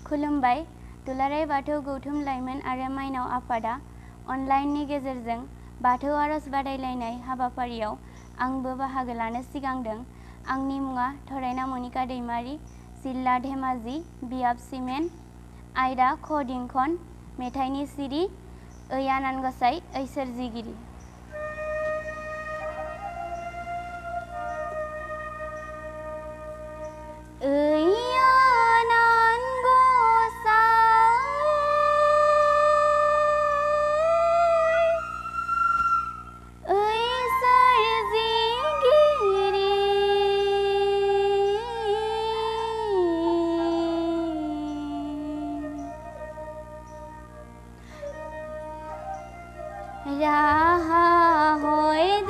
खुलुमबाय। दुलाराय बाथौ गौथुम लाइमोन आरो माइनाव आफादा अनलाइननि गेजेरजों बाथौ आरज बादायलायनाय हाबाफारियाव आंबो बाहागो लानो सिगांदों। आंनि मुङा थरायना मनिका दैमारि, जिल्ला धेमाजि, बियाब सिमेन्ट, आयदा ख दिंखन, मेथाइनि सिरि ओइ आनान गसाइ ओइ सोरजिगिरि। राहा होइद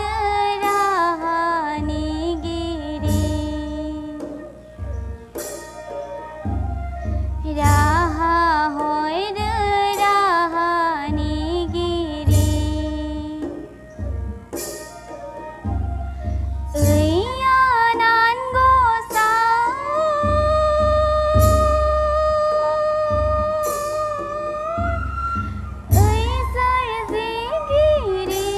राहानि गिरि, राहा होइद राहानि गिरि, ओइ आनान गसाइ ओइ सोरजिगिरि।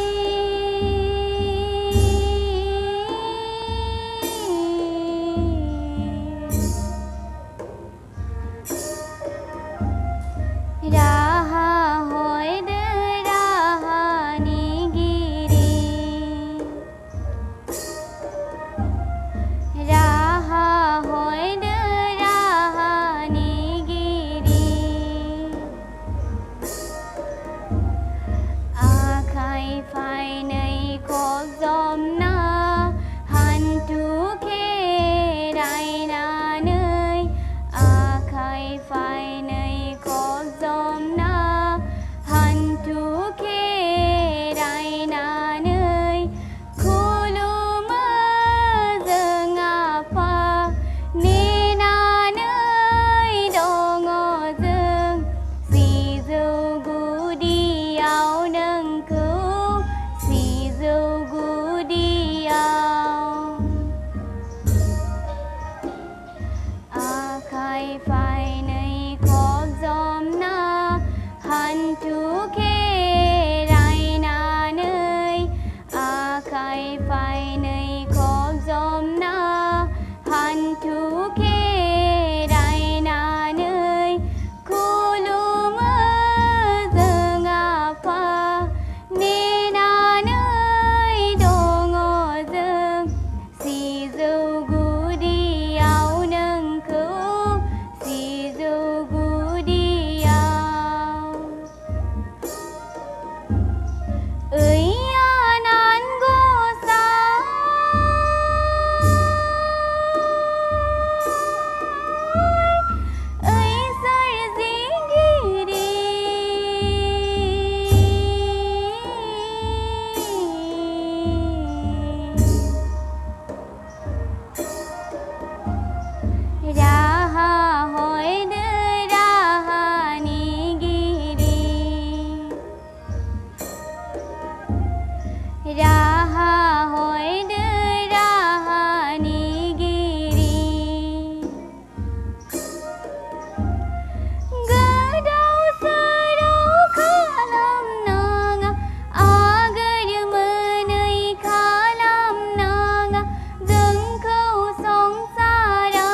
राहा होइद राहानि गिरि, राहा होइद राहानि गिरि, आखाइ फाइनै खबजबना हान्थु खेरायनानै, आखाइ फाइनै खबजबना हान्थु खेरायनानै, खुलुमो जों आफा नेनानै दङ जों सिजौ गुदियाव नोंखौ, सिजौ गुदियाव। आखाइ फाइनै खबजबना हान्थु खेरायनानै, आखाइ फाइनै खबजबना हान्थु खेरायनानै, खुलुमो जों आफा नेनानै दङ जों सिजौ गुदियाव नोंखौ, सिजौ गुदियाव। ओइ आनान गसाइ ओइ सोरजिगिरि, राहा होइद राहानि गिरि, राहा होइद राहानि गिरि, गोदाव सोराव खालामनाङा, आगोर मोनै खालामनाङा जोंखौ संसाराव।